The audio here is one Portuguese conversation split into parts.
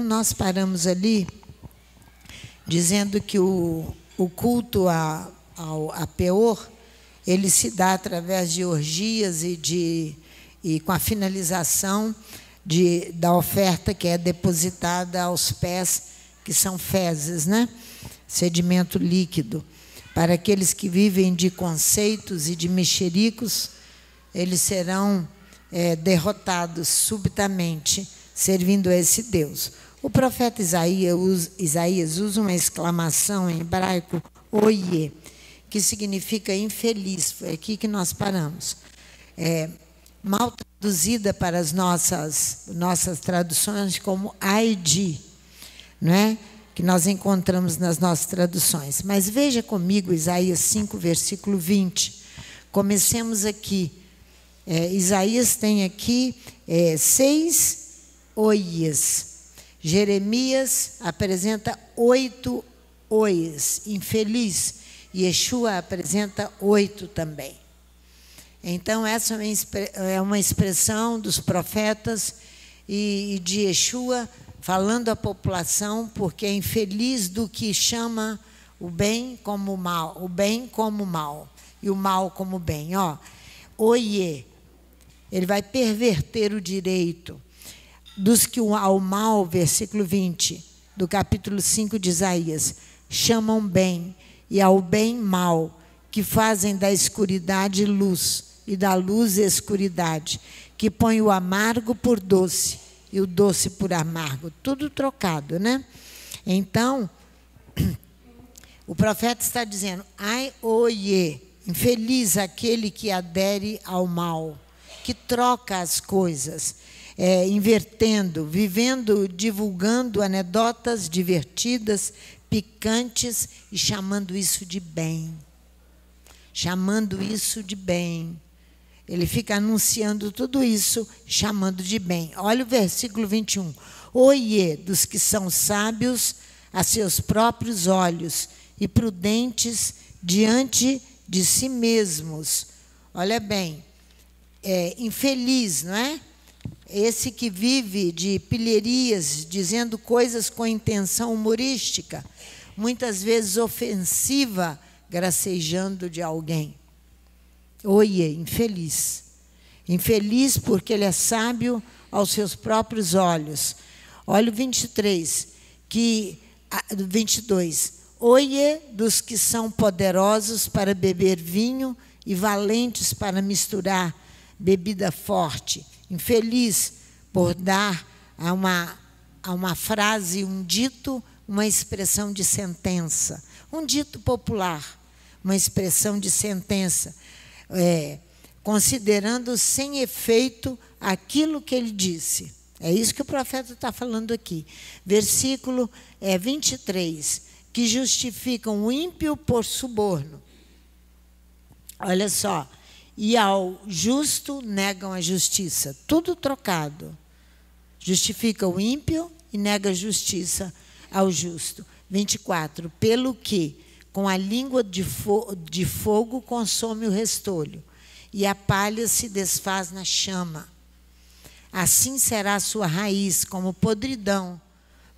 nós paramos ali, dizendo que o culto a Peor, ele se dá através de orgias e com a finalização da oferta que é depositada aos pés, que são fezes, né? Sedimento líquido. Para aqueles que vivem de conceitos e de mexericos, eles serão derrotados subitamente, servindo a esse Deus. O profeta Isaías usa uma exclamação em hebraico, oie, que significa infeliz. Foi aqui que nós paramos. Mal traduzida para as nossas traduções como ai de, não é? Que nós encontramos nas nossas traduções. Mas veja comigo Isaías 5, versículo 20. Comecemos aqui. Isaías tem aqui 6 oies. Jeremias apresenta 8 oies, infeliz. Yeshua apresenta 8 também. Então, essa é uma expressão dos profetas e de Yeshua falando à população, porque é infeliz do que chama o bem como o mal, o bem como o mal, e o mal como o bem. Oie, ele vai perverter o direito dos que ao mal, versículo 20, do capítulo 5 de Isaías, chamam bem, e ao bem mal, que fazem da escuridade luz, e da luz escuridade, que põe o amargo por doce, e o doce por amargo, tudo trocado, né? Então, o profeta está dizendo, ai, oie, infeliz aquele que adere ao mal, que troca as coisas, invertendo, vivendo, divulgando anedotas divertidas, picantes e chamando isso de bem. Chamando isso de bem. Ele fica anunciando tudo isso, chamando de bem. Olha o versículo 21. Oie dos que são sábios a seus próprios olhos e prudentes diante de si mesmos. Olha bem, infeliz, não é? Esse que vive de pilherias, dizendo coisas com intenção humorística, muitas vezes ofensiva, gracejando de alguém. Oie, infeliz. Infeliz porque ele é sábio aos seus próprios olhos. Olha o 23, 22. Oie dos que são poderosos para beber vinho e valentes para misturar bebida forte. Infeliz por dar a uma frase, um dito, uma expressão de sentença. Um dito popular, uma expressão de sentença, considerando sem efeito aquilo que ele disse. É isso que o profeta está falando aqui. Versículo 23, que justificam o ímpio por suborno. Olha só. E ao justo negam a justiça. Tudo trocado. Justifica o ímpio e nega a justiça ao justo. 24. Pelo que, com a língua de fogo, consome o restolho, e a palha se desfaz na chama. Assim será a sua raiz, como podridão,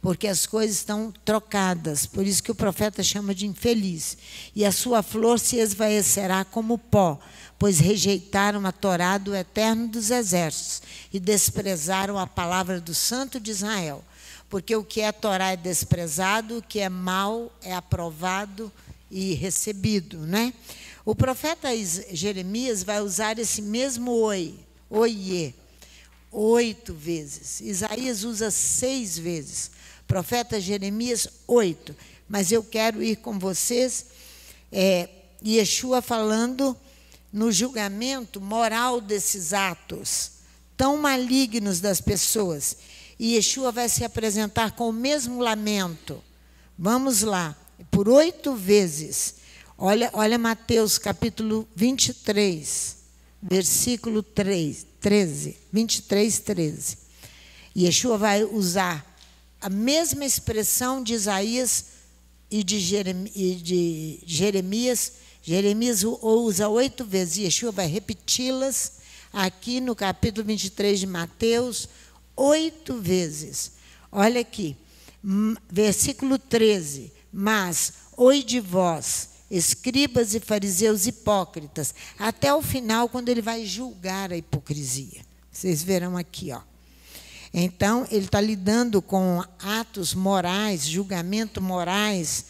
porque as coisas estão trocadas. Por isso que o profeta chama de infeliz. E a sua flor se esvaecerá como pó, pois rejeitaram a Torá do Eterno dos Exércitos e desprezaram a palavra do Santo de Israel. Porque o que é Torá é desprezado, o que é mal é aprovado e recebido, né? O profeta Jeremias vai usar esse mesmo oie, 8 vezes. Isaías usa 6 vezes. Profeta Jeremias, 8. Mas eu quero ir com vocês, Yeshua falando no julgamento moral desses atos tão malignos das pessoas. E Yeshua vai se apresentar com o mesmo lamento. Vamos lá, por 8 vezes. Olha Mateus capítulo 23, versículo 13, 23, 13. Yeshua vai usar a mesma expressão de Isaías e de Jeremias. Jeremias usa 8 vezes, e Yeshua vai repeti-las aqui no capítulo 23 de Mateus, 8 vezes. Olha aqui, versículo 13. Mas, oi de vós, escribas e fariseus hipócritas, até o final, quando ele vai julgar a hipocrisia. Vocês verão aqui, ó. Então, ele está lidando com atos morais, julgamento morais,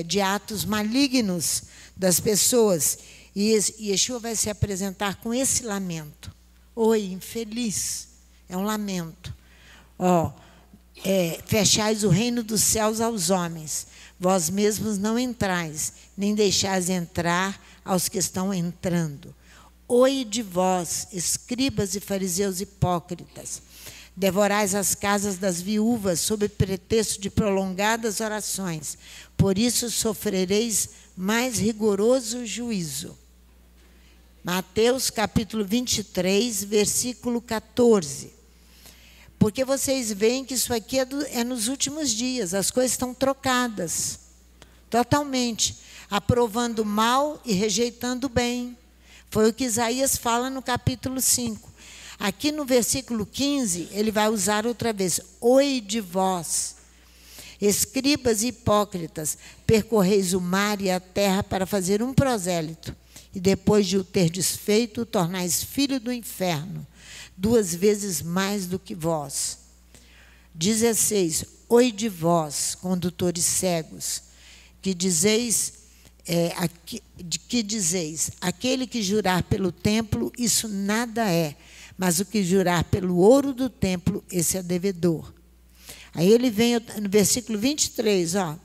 de atos malignos das pessoas. E Yeshua vai se apresentar com esse lamento. Oi, infeliz. É um lamento. Ó, fechais o reino dos céus aos homens. Vós mesmos não entrais, nem deixais entrar aos que estão entrando. Oi de vós, escribas e fariseus hipócritas. Devorais as casas das viúvas sob pretexto de prolongadas orações. Por isso sofrereis mais rigoroso juízo. Mateus capítulo 23, versículo 14. Porque vocês veem que isso aqui é nos últimos dias, as coisas estão trocadas, totalmente, aprovando o mal e rejeitando o bem. Foi o que Isaías fala no capítulo 5. Aqui no versículo 15, ele vai usar outra vez, oi de vós, escribas e hipócritas, percorreis o mar e a terra para fazer um prosélito, e depois de o ter desfeito, o tornais filho do inferno, 2 vezes mais do que vós. 16, oi de vós, condutores cegos, que dizeis, aquele que jurar pelo templo, isso nada é, mas o que jurar pelo ouro do templo, esse é devedor. Aí ele vem no versículo 23, ó,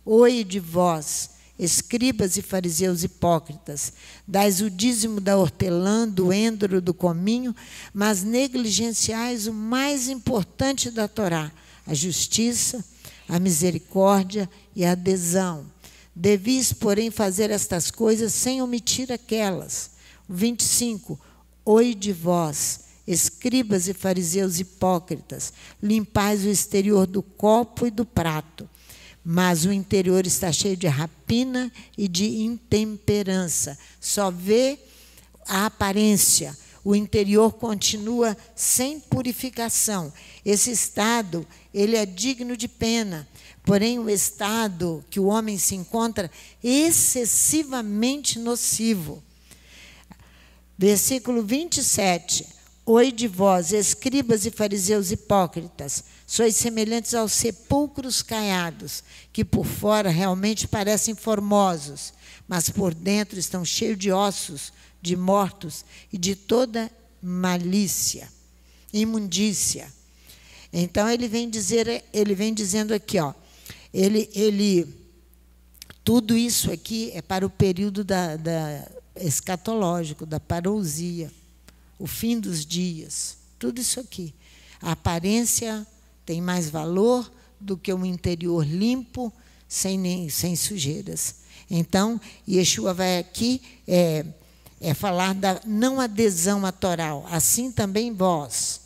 oi de vós, escribas e fariseus hipócritas, dais o dízimo da hortelã, do endro, do cominho, mas negligenciais o mais importante da Torá, a justiça, a misericórdia e a adesão. Devis, porém, fazer estas coisas sem omitir aquelas. 25, oi de vós, escribas e fariseus hipócritas, limpais o exterior do copo e do prato, mas o interior está cheio de rapina e de intemperança. Só vê a aparência, o interior continua sem purificação. Esse estado, ele é digno de pena, porém o estado que o homem se encontra excessivamente nocivo. Versículo 27. Oi de vós, escribas e fariseus hipócritas, sois semelhantes aos sepulcros caiados, que por fora realmente parecem formosos, mas por dentro estão cheios de ossos, de mortos e de toda malícia, imundícia. Então ele vem dizendo aqui, ó, tudo isso aqui é para o período da escatológico, da parousia, o fim dos dias, tudo isso aqui. A aparência tem mais valor do que um interior limpo, sem sujeiras. Então, Yeshua vai aqui falar da não adesão à Torá. Assim também vós,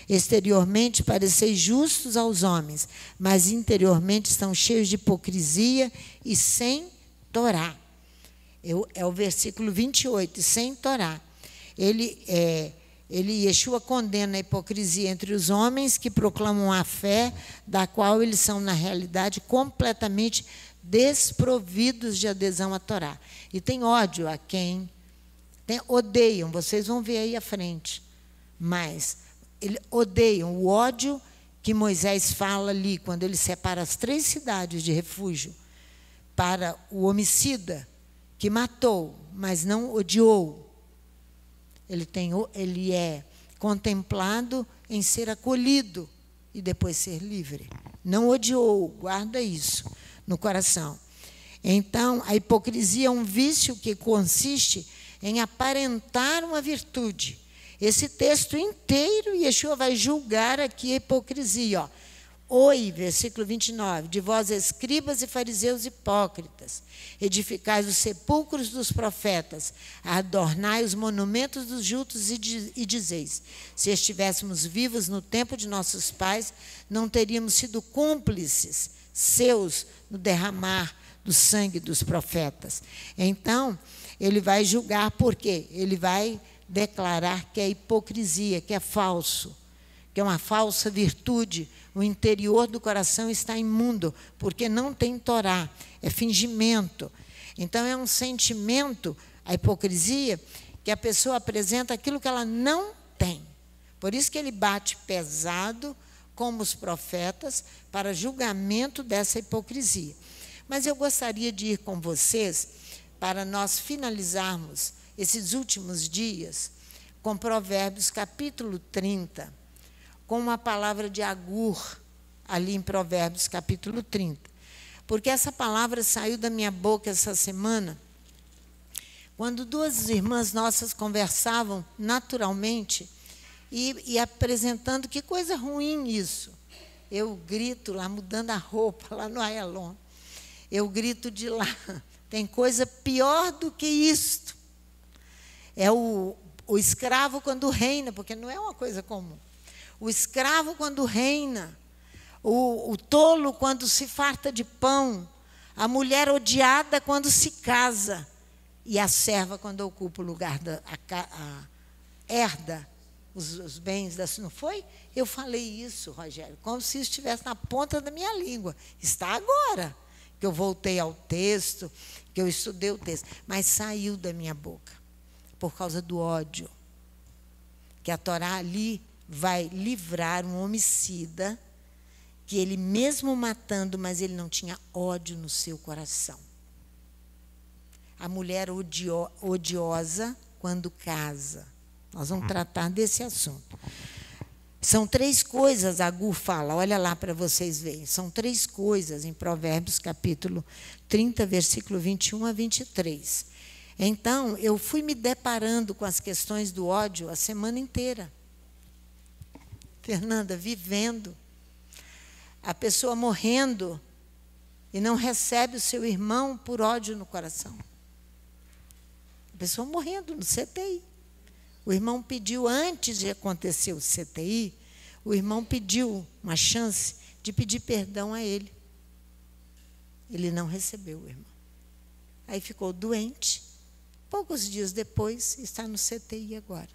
exteriormente pareceis justos aos homens, mas interiormente estão cheios de hipocrisia e sem Torá. É o versículo 28, sem Torá. Yeshua condena a hipocrisia entre os homens que proclamam a fé, da qual eles são, na realidade, completamente desprovidos de adesão à Torá. E tem ódio a quem odeiam, vocês vão ver aí à frente. Mas odeiam o ódio que Moisés fala ali, quando ele separa as 3 cidades de refúgio, para o homicida que matou, mas não odiou. Ele é contemplado em ser acolhido e depois ser livre. Não odiou, guarda isso no coração. Então, a hipocrisia é um vício que consiste em aparentar uma virtude. Esse texto inteiro, Yeshua vai julgar aqui a hipocrisia. Ó. Oi, versículo 29, de vós escribas e fariseus hipócritas, edificais os sepulcros dos profetas, adornai os monumentos dos justos e dizeis, se estivéssemos vivos no tempo de nossos pais, não teríamos sido cúmplices seus no derramar do sangue dos profetas. Então, ele vai julgar por quê? Ele vai declarar que é hipocrisia, que é falso, que é uma falsa virtude. O interior do coração está imundo, porque não tem Torá, é fingimento. Então, é um sentimento, a hipocrisia, que a pessoa apresenta aquilo que ela não tem. Por isso que ele bate pesado, como os profetas, para julgamento dessa hipocrisia. Mas eu gostaria de ir com vocês, para nós finalizarmos esses últimos dias, com Provérbios capítulo 30, com uma palavra de Agur, ali em Provérbios capítulo 30. Porque essa palavra saiu da minha boca essa semana, quando duas irmãs nossas conversavam naturalmente e apresentando que coisa ruim isso. Eu grito lá, mudando a roupa, lá no Ayalon. Eu grito de lá, tem coisa pior do que isto. É o escravo quando reina, porque não é uma coisa comum. O escravo quando reina, o tolo quando se farta de pão, a mulher odiada quando se casa, e a serva quando ocupa o lugar, herda os bens da... Não foi? Eu falei isso, Rogério, como se isso estivesse na ponta da minha língua. Está agora, que eu voltei ao texto, que eu estudei o texto. Mas saiu da minha boca, por causa do ódio. Que a Torá ali vai livrar um homicida, que ele mesmo matando, mas ele não tinha ódio no seu coração. A mulher odiosa quando casa. Nós vamos tratar desse assunto. São 3 coisas, Agur fala, olha lá para vocês verem. São 3 coisas em Provérbios, capítulo 30, versículo 21 a 23. Então, eu fui me deparando com as questões do ódio a semana inteira. Fernanda, vivendo. A pessoa morrendo e não recebe o seu irmão por ódio no coração. A pessoa morrendo no CTI. O irmão pediu, antes de acontecer o CTI, o irmão pediu uma chance de pedir perdão a ele. Ele não recebeu o irmão. Aí ficou doente. Poucos dias depois, está no CTI agora.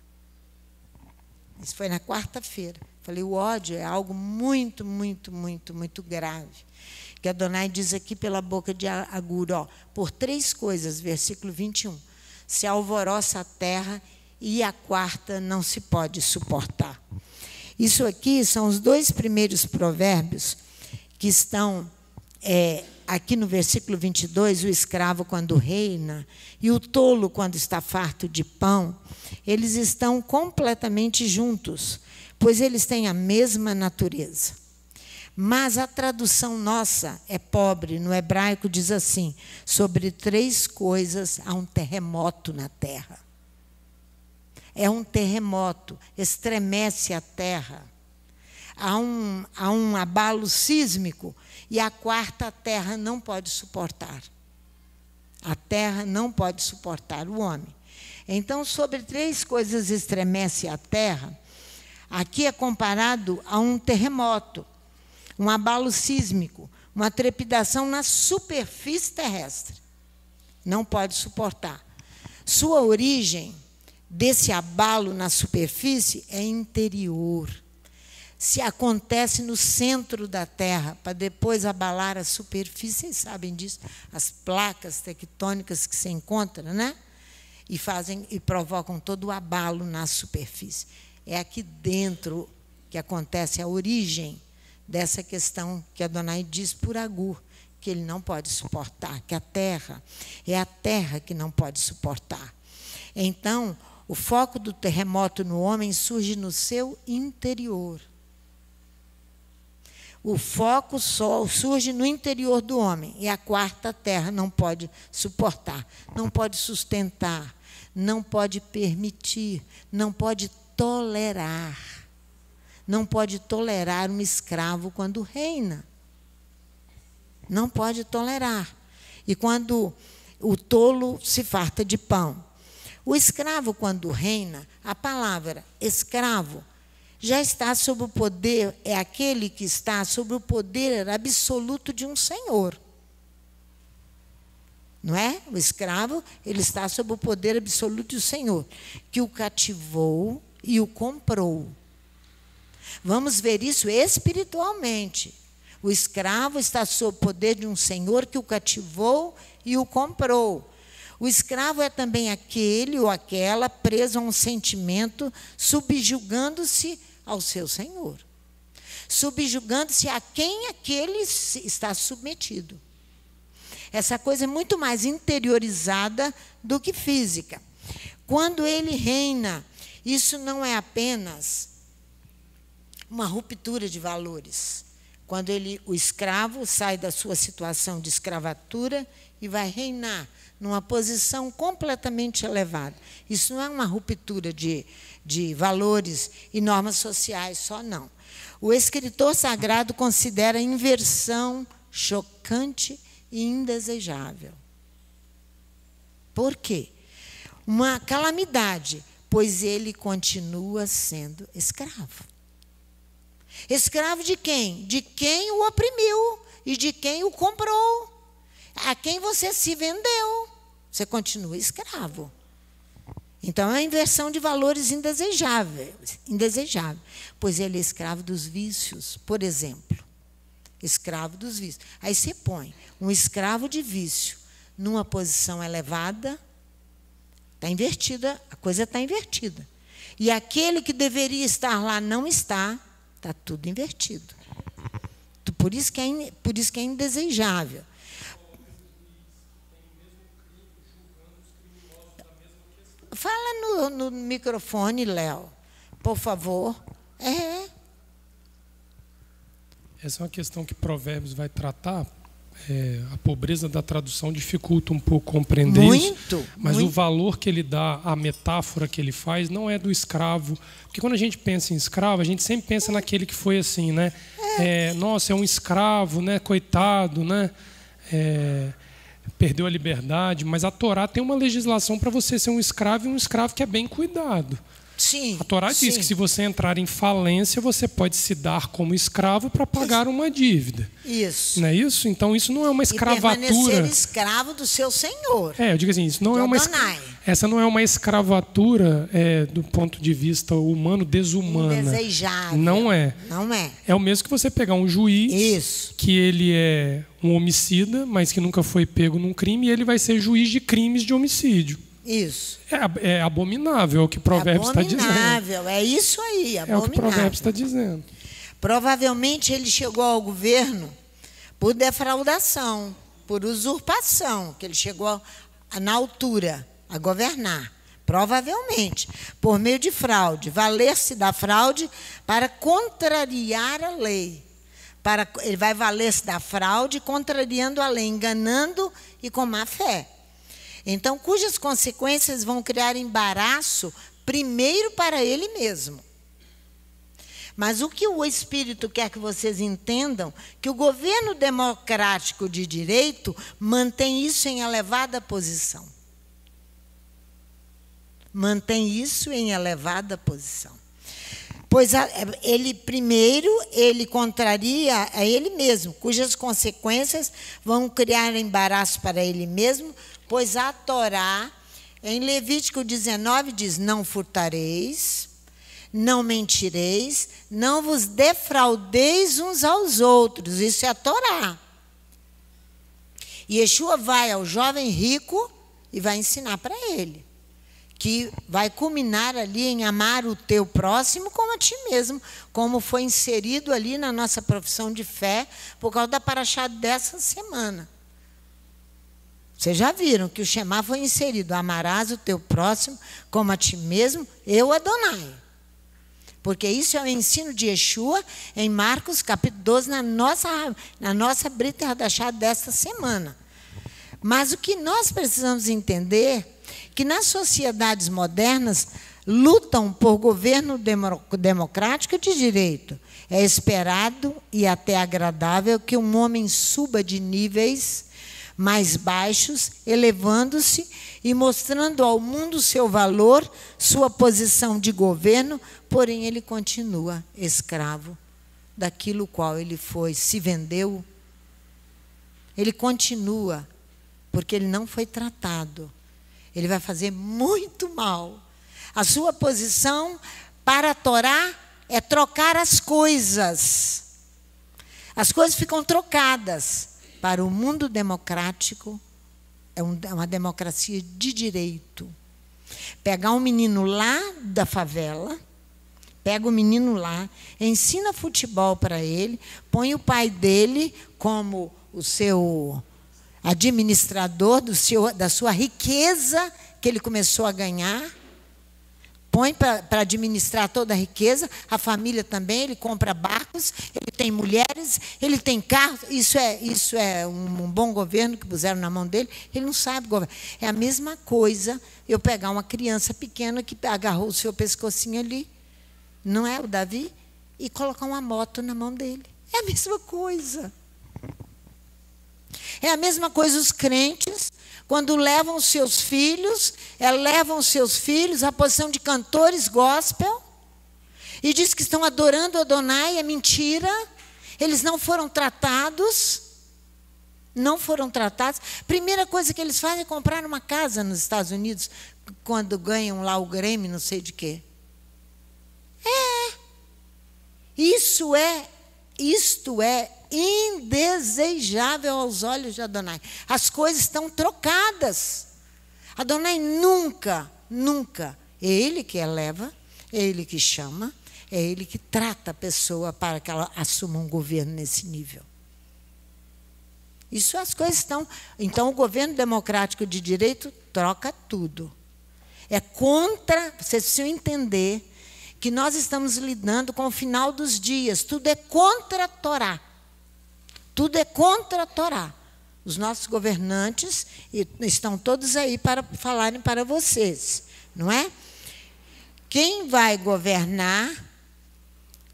Isso foi na quarta-feira. Falei, o ódio é algo muito, muito, muito, muito grave. Que Adonai diz aqui pela boca de Agur, ó, por 3 coisas, versículo 21. Se alvoroça a terra e a quarta não se pode suportar. Isso aqui são os 2 primeiros provérbios que estão aqui no versículo 22, o escravo quando reina e o tolo quando está farto de pão, eles estão completamente juntos, pois eles têm a mesma natureza. Mas a tradução nossa é pobre. No hebraico diz assim, sobre 3 coisas há um terremoto na terra. É um terremoto, estremece a terra. Há um abalo sísmico e a quarta a terra não pode suportar. A terra não pode suportar o homem. Então, sobre 3 coisas estremece a terra, aqui é comparado a um terremoto, um abalo sísmico, uma trepidação na superfície terrestre. Não pode suportar. Sua origem desse abalo na superfície é interior. Se acontece no centro da Terra, para depois abalar a superfície, vocês sabem disso, as placas tectônicas que se encontram, né? E provocam todo o abalo na superfície. É aqui dentro que acontece a origem dessa questão que Adonai diz por Agur, que ele não pode suportar, que é a terra que não pode suportar. Então, o foco do terremoto no homem surge no seu interior. O foco só surge no interior do homem, e a quarta terra não pode suportar, não pode sustentar, não pode permitir, não pode tolerar. Não pode tolerar um escravo quando reina. Não pode tolerar. E quando o tolo se farta de pão. O escravo, quando reina, a palavra escravo já está sob o poder, é aquele que está sob o poder absoluto de um senhor. Não é? O escravo, ele está sob o poder absoluto do senhor, que o cativou e o comprou. Vamos ver isso espiritualmente. O escravo está sob o poder de um senhor que o cativou e o comprou. O escravo é também aquele ou aquela preso a um sentimento, subjugando-se ao seu senhor. Subjugando-se a quem aquele está submetido. Essa coisa é muito mais interiorizada do que física. Quando ele reina, isso não é apenas uma ruptura de valores. Quando o escravo sai da sua situação de escravatura e vai reinar numa posição completamente elevada. Isso não é uma ruptura de valores e normas sociais só, não. O escritor sagrado considera a inversão chocante e indesejável. Por quê? Uma calamidade, pois ele continua sendo escravo. Escravo de quem? De quem o oprimiu e de quem o comprou. A quem você se vendeu. Você continua escravo. Então, é uma inversão de valores indesejável, pois ele é escravo dos vícios, por exemplo. Escravo dos vícios. Aí você põe um escravo de vício numa posição elevada, está invertida, a coisa está invertida. E aquele que deveria estar lá não está tudo invertido. Por isso que é indesejável. Fala no microfone, Léo, por favor. Essa é uma questão que Provérbios vai tratar. A pobreza da tradução dificulta um pouco compreender isso. Mas o valor que ele dá, a metáfora que ele faz, não é do escravo. Porque quando a gente pensa em escravo, a gente sempre pensa naquele que foi assim, né? Nossa, é um escravo, né? Coitado, né? Perdeu a liberdade. Mas a Torá tem uma legislação para você ser um escravo, e um escravo que é bem cuidado. Sim, a Torá diz que se você entrar em falência, você pode se dar como escravo para pagar uma dívida. Isso. Não é isso? Então, isso não é uma escravatura. E permanecer escravo do seu senhor. Eu digo assim, isso não é essa não é uma escravatura do ponto de vista humano, desumana. Indesejável. Não é. Não é. É o mesmo que você pegar um juiz, isso, que ele é um homicida, mas que nunca foi pego num crime, e ele vai ser juiz de crimes de homicídio. Isso. É abominável, é o que Provérbios está dizendo. Abominável, é isso aí, abominável. É o que Provérbios está dizendo. Provavelmente ele chegou ao governo por defraudação, por usurpação, que ele chegou na altura a governar. Provavelmente, por meio de fraude, valer-se da fraude para contrariar a lei. Ele vai valer-se da fraude contrariando a lei, enganando e com má fé. Então, cujas consequências vão criar embaraço, primeiro para ele mesmo. Mas o que o Espírito quer que vocês entendam, que o governo democrático de direito mantém isso em elevada posição. Mantém isso em elevada posição. Pois ele contraria a ele mesmo, cujas consequências vão criar embaraço para ele mesmo, pois a Torá, em Levítico 19, diz: não furtareis, não mentireis, não vos defraudeis uns aos outros. Isso é a Torá. E Yeshua vai ao jovem rico e vai ensinar para ele, que vai culminar ali em amar o teu próximo como a ti mesmo, como foi inserido ali na nossa profissão de fé, por causa da paraxá dessa semana. Vocês já viram que o Shema foi inserido: amarás o teu próximo como a ti mesmo, eu Adonai. Porque isso é o ensino de Yeshua em Marcos capítulo 12, na nossa Brit Hadashah desta semana. Mas o que nós precisamos entender, que nas sociedades modernas lutam por governo democrático de direito. É esperado e até agradável que um homem suba de níveis mais baixos, elevando-se e mostrando ao mundo seu valor, sua posição de governo, porém ele continua escravo daquilo qual ele se vendeu. Ele continua, porque ele não foi tratado. Ele vai fazer muito mal. A sua posição para a Torá é trocar as coisas. As coisas ficam trocadas. Para o mundo democrático, é uma democracia de direito. Pegar um menino lá da favela, pega o menino lá, ensina futebol para ele, põe o pai dele como o seu administrador da sua riqueza que ele começou a ganhar, põe para administrar toda a riqueza, a família também, ele compra barcos, ele tem mulheres, ele tem carros, isso é um bom governo que puseram na mão dele, ele não sabe governar. É a mesma coisa eu pegar uma criança pequena que agarrou o seu pescocinho ali, não é o Davi, e colocar uma moto na mão dele. É a mesma coisa. É a mesma coisa os crentes, quando levam seus filhos à posição de cantores gospel, e diz que estão adorando Adonai, é mentira, eles não foram tratados. Primeira coisa que eles fazem é comprar uma casa nos Estados Unidos, quando ganham lá o Grêmio, não sei de quê. Isto é indesejável aos olhos de Adonai. As coisas estão trocadas. Adonai nunca, é ele que eleva, é ele que chama, é ele que trata a pessoa para que ela assuma um governo nesse nível. Isso as coisas estão. Então, o governo democrático de direito troca tudo. É contra, vocês precisam entender que nós estamos lidando com o final dos dias. Tudo é contra a Torá. Tudo é contra a Torá. Os nossos governantes estão todos aí para falarem para vocês, não é? Quem vai governar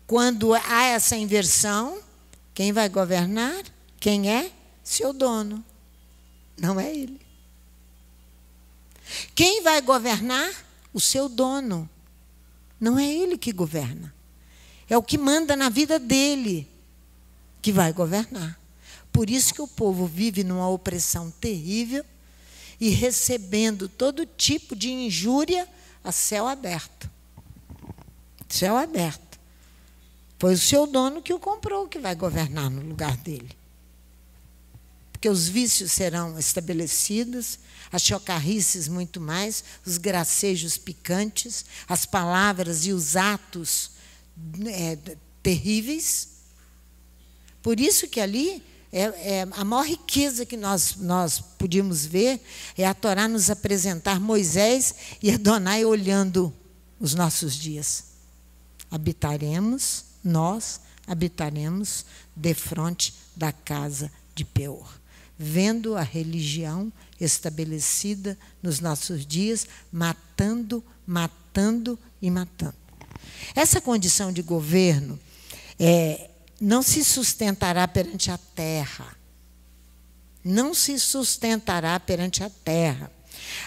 quando há essa inversão? Quem vai governar? Quem é? Seu dono. Não é ele. Quem vai governar? O seu dono. Não é ele que governa. É o que manda na vida dele que vai governar. Por isso que o povo vive numa opressão terrível e recebendo todo tipo de injúria a céu aberto. Céu aberto. Foi o seu dono que o comprou, que vai governar no lugar dele. Porque os vícios serão estabelecidos, as chocarrices muito mais, os gracejos picantes, as palavras e os atos terríveis. Por isso que ali a maior riqueza que nós podíamos ver é a Torá nos apresentar Moisés e Adonai olhando os nossos dias. Nós habitaremos defronte da casa de Peor, vendo a religião estabelecida nos nossos dias, matando e matando. Essa condição de governo não se sustentará perante a terra. Não se sustentará perante a terra.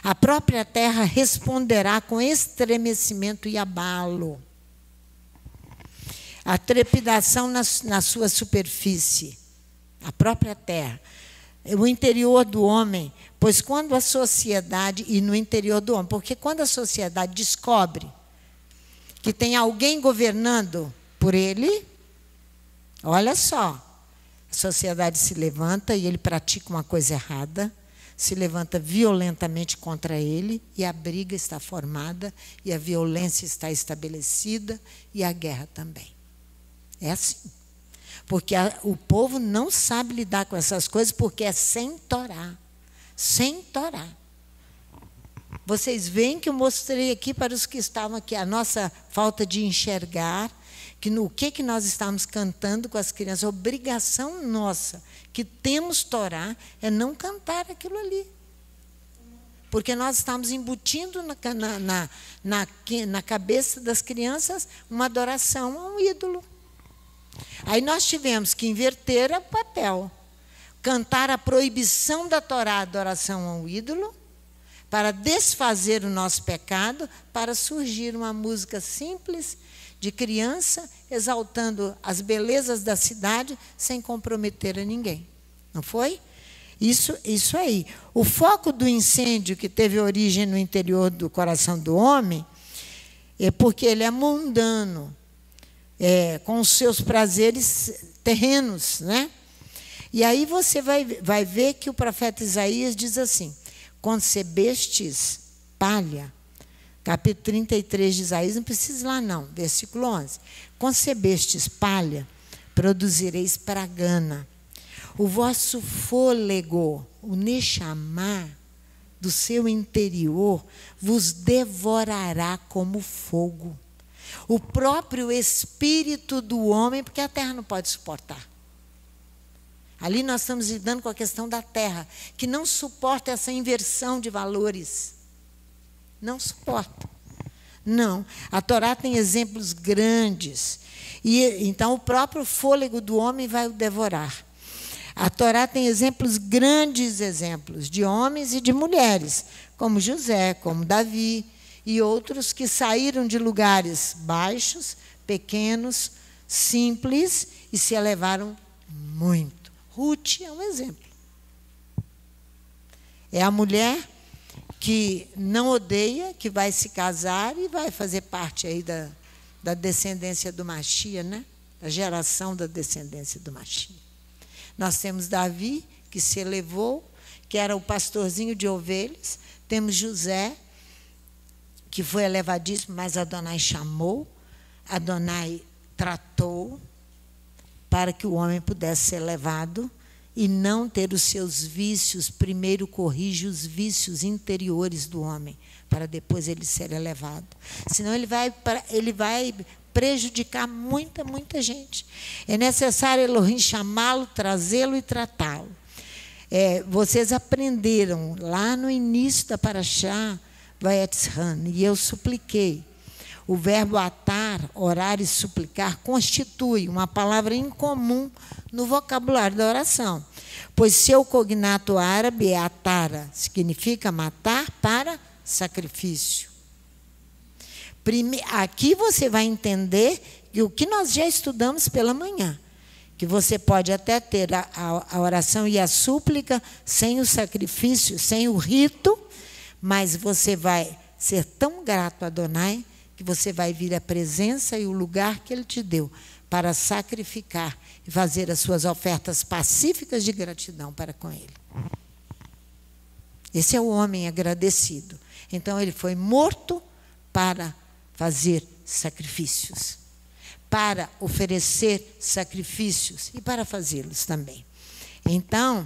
A própria terra responderá com estremecimento e abalo. A trepidação na sua superfície. A própria terra. O interior do homem, pois quando a sociedade, e no interior do homem, porque quando a sociedade descobre que tem alguém governando por ele, olha só, a sociedade se levanta e ele pratica uma coisa errada, se levanta violentamente contra ele, e a briga está formada, e a violência está estabelecida, e a guerra também. É assim. Porque o povo não sabe lidar com essas coisas, porque é sem Torá. Sem Torá. Vocês veem que eu mostrei aqui para os que estavam aqui, a nossa falta de enxergar, o que nós estamos cantando com as crianças. A obrigação nossa, que temos Torá, é não cantar aquilo ali. Porque nós estamos embutindo na cabeça das crianças uma adoração a um ídolo. Aí nós tivemos que inverter o papel. Cantar a proibição da Torá, a adoração ao ídolo, para desfazer o nosso pecado, para surgir uma música simples, de criança, exaltando as belezas da cidade, sem comprometer a ninguém. Não foi? Isso aí. O foco do incêndio que teve origem no interior do coração do homem é porque ele é mundano. com os seus prazeres terrenos, né? E aí você vai ver que o profeta Isaías diz assim: concebestes palha, capítulo 33 de Isaías, não precisa ir lá não, versículo 11. Concebestes palha, produzireis pragana. O vosso fôlego, o Neshama, do seu interior, vos devorará como fogo. O próprio espírito do homem, porque a terra não pode suportar. Ali nós estamos lidando com a questão da terra, que não suporta essa inversão de valores. Não suporta. Não. A Torá tem exemplos grandes. E então o próprio fôlego do homem vai o devorar. A Torá tem exemplos, grandes exemplos, de homens e de mulheres, como José, como Davi, e outros que saíram de lugares baixos, pequenos, simples, e se elevaram muito. Ruth é um exemplo. É a mulher que não odeia, que vai se casar e vai fazer parte aí da descendência do Machia, né? Da geração da descendência do Machia. Nós temos Davi, que se elevou, que era o pastorzinho de ovelhas. Temos José, que foi elevadíssimo, mas Adonai chamou, Adonai tratou para que o homem pudesse ser elevado e não ter os seus vícios. Primeiro corrige os vícios interiores do homem, para depois ele ser elevado. Senão ele vai prejudicar muita gente. É necessário Elohim chamá-lo, trazê-lo e tratá-lo. Vocês aprenderam lá no início da Parashá Vayetzran, e eu supliquei. O verbo atar, orar e suplicar, constitui uma palavra incomum no vocabulário da oração, pois seu cognato árabe é atara, significa matar para sacrifício. Aqui você vai entender que o que nós já estudamos pela manhã, que você pode até ter a oração e a súplica sem o sacrifício, sem o rito, mas você vai ser tão grato a Adonai que você vai vir à presença e o lugar que Ele te deu para sacrificar e fazer as suas ofertas pacíficas de gratidão para com Ele. Esse é o homem agradecido. Então, ele foi morto para fazer sacrifícios, para oferecer sacrifícios e para fazê-los também. Então,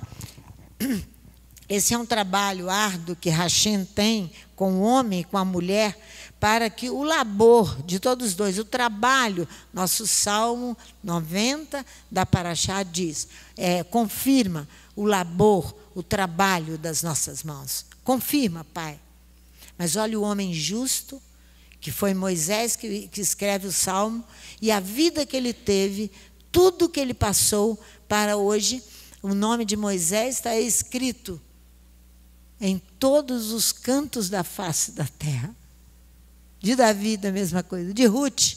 esse é um trabalho árduo que Hashem tem com o homem e com a mulher, para que o labor de todos os dois, o trabalho, nosso Salmo 90 da Parashá diz, confirma o labor, o trabalho das nossas mãos. Confirma, Pai. Mas olha o homem justo, que foi Moisés que escreve o Salmo, e a vida que ele teve, tudo que ele passou para hoje, o nome de Moisés está escrito em todos os cantos da face da terra. De Davi, da mesma coisa. De Ruth,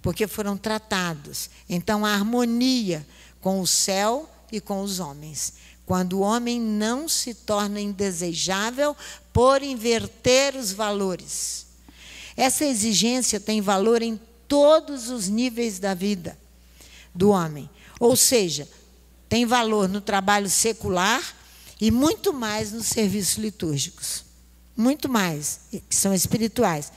porque foram tratados. Então, a harmonia com o céu e com os homens. Quando o homem não se torna indesejável por inverter os valores. Essa exigência tem valor em todos os níveis da vida do homem. Ou seja, tem valor no trabalho secular e muito mais nos serviços litúrgicos. Muito mais, que são espirituais.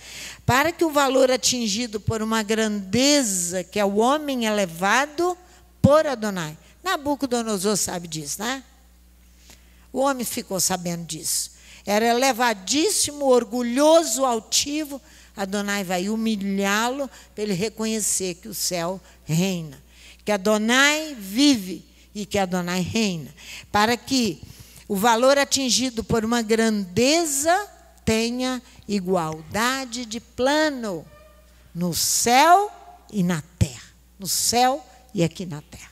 Para que o valor atingido por uma grandeza, que é o homem elevado por Adonai. Nabucodonosor sabe disso, né? O homem ficou sabendo disso. Era elevadíssimo, orgulhoso, altivo. Adonai vai humilhá-lo para ele reconhecer que o céu reina. Que Adonai vive e que Adonai reina. Para que o valor atingido por uma grandeza tenha igualdade de plano no céu e na terra. No céu e aqui na terra.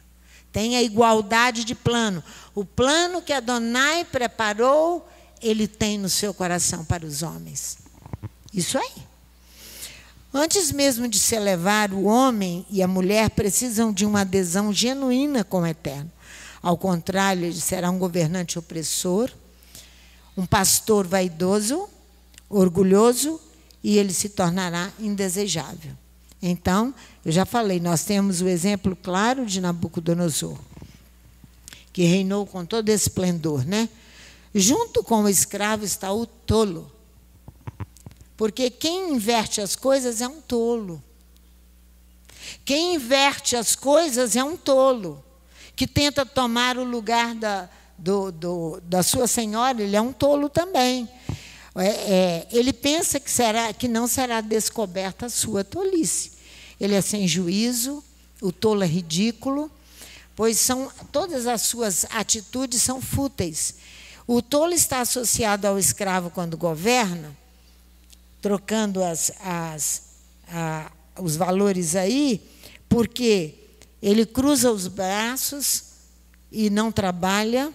Tenha igualdade de plano. O plano que Adonai preparou, Ele tem no seu coração para os homens. Isso aí. Antes mesmo de se elevar, o homem e a mulher precisam de uma adesão genuína com o Eterno. Ao contrário, ele será um governante opressor, um pastor vaidoso, orgulhoso e ele se tornará indesejável. Então, eu já falei, nós temos o exemplo claro de Nabucodonosor, que reinou com todo esplendor, né? Junto com o escravo está o tolo. Porque quem inverte as coisas é um tolo. Quem inverte as coisas é um tolo. Que tenta tomar o lugar da sua senhora, ele é um tolo também. Ele pensa que não será descoberta a sua tolice. Ele é sem juízo, o tolo é ridículo, pois todas as suas atitudes são fúteis. O tolo está associado ao escravo quando governa, trocando os valores aí, porque ele cruza os braços e não trabalha,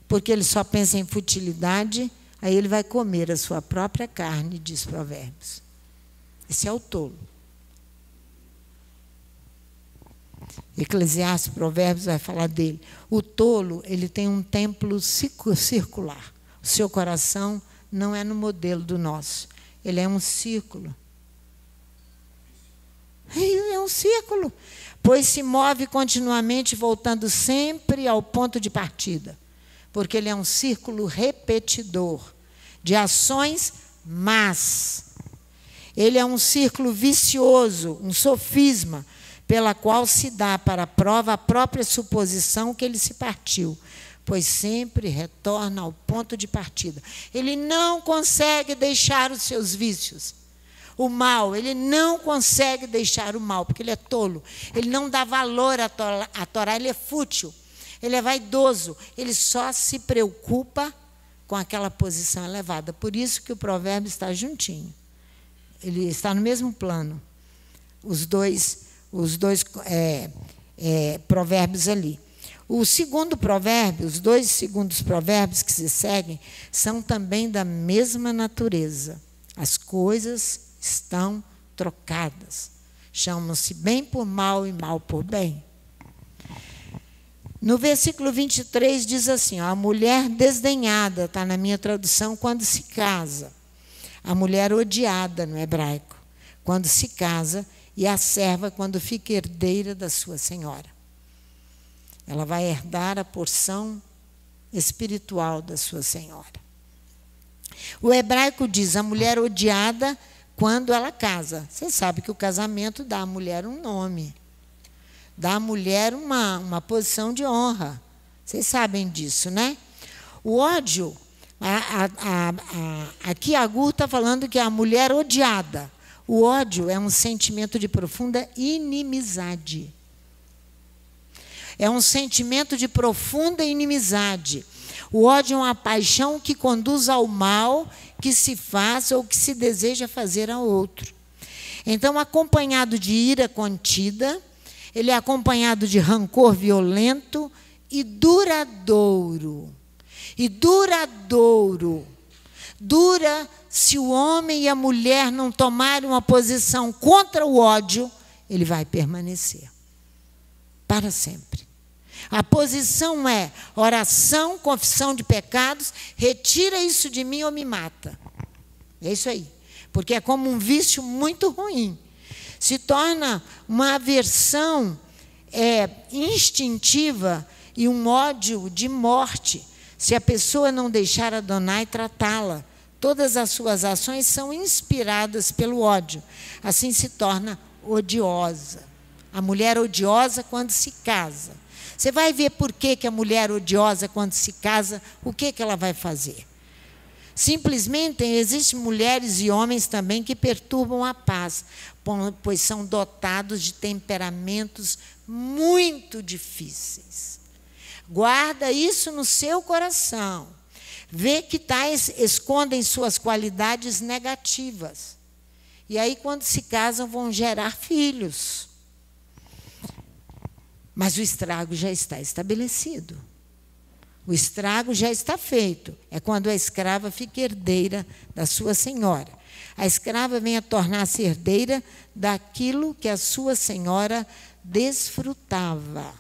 porque ele só pensa em futilidade, aí ele vai comer a sua própria carne, diz Provérbios. Esse é o tolo. Eclesiastes, Provérbios vai falar dele. O tolo, ele tem um templo circular. O seu coração não é no modelo do nosso. Ele é um círculo. Ele é um círculo. Pois se move continuamente, voltando sempre ao ponto de partida. Porque ele é um círculo repetidor de ações más. Ele é um círculo vicioso, um sofisma, pela qual se dá para a prova a própria suposição que ele se partiu, pois sempre retorna ao ponto de partida. Ele não consegue deixar os seus vícios. O mal, ele não consegue deixar o mal, porque ele é tolo. Ele não dá valor à Torá, ele é fútil, ele é vaidoso, ele só se preocupa com aquela posição elevada. Por isso que o provérbio está juntinho. Ele está no mesmo plano. Os dois provérbios ali. O segundo provérbio, os dois segundos provérbios que se seguem, são também da mesma natureza. As coisas estão trocadas. Chamam-se bem por mal e mal por bem. No versículo 23 diz assim, a mulher desdenhada, está na minha tradução, quando se casa. A mulher odiada no hebraico, quando se casa, e a serva quando fica herdeira da sua senhora. Ela vai herdar a porção espiritual da sua senhora. O hebraico diz a mulher odiada quando ela casa. Você sabe que o casamento dá à mulher um nome, dá à mulher uma posição de honra. Vocês sabem disso, né? O ódio, aqui a Gur está falando que é a mulher odiada. O ódio é um sentimento de profunda inimizade. É um sentimento de profunda inimizade. O ódio é uma paixão que conduz ao mal que se faz ou que se deseja fazer ao outro. Então, acompanhado de ira contida, ele é acompanhado de rancor violento e duradouro. E duradouro. Dura se o homem e a mulher não tomarem uma posição contra o ódio, ele vai permanecer para sempre. A posição é oração, confissão de pecados, retira isso de mim ou me mata. É isso aí. Porque é como um vício muito ruim. Se torna uma aversão instintiva e um ódio de morte, se a pessoa não deixar Adonai tratá-la. Todas as suas ações são inspiradas pelo ódio. Assim se torna odiosa. A mulher odiosa quando se casa. Você vai ver por que a mulher odiosa quando se casa, o que ela vai fazer. Simplesmente existem mulheres e homens também que perturbam a paz, pois são dotados de temperamentos muito difíceis. Guarda isso no seu coração. Vê que tais escondem suas qualidades negativas. E aí, quando se casam, vão gerar filhos. Mas o estrago já está estabelecido. O estrago já está feito. É quando a escrava fica herdeira da sua senhora. A escrava vem a tornar-se herdeira daquilo que a sua senhora desfrutava.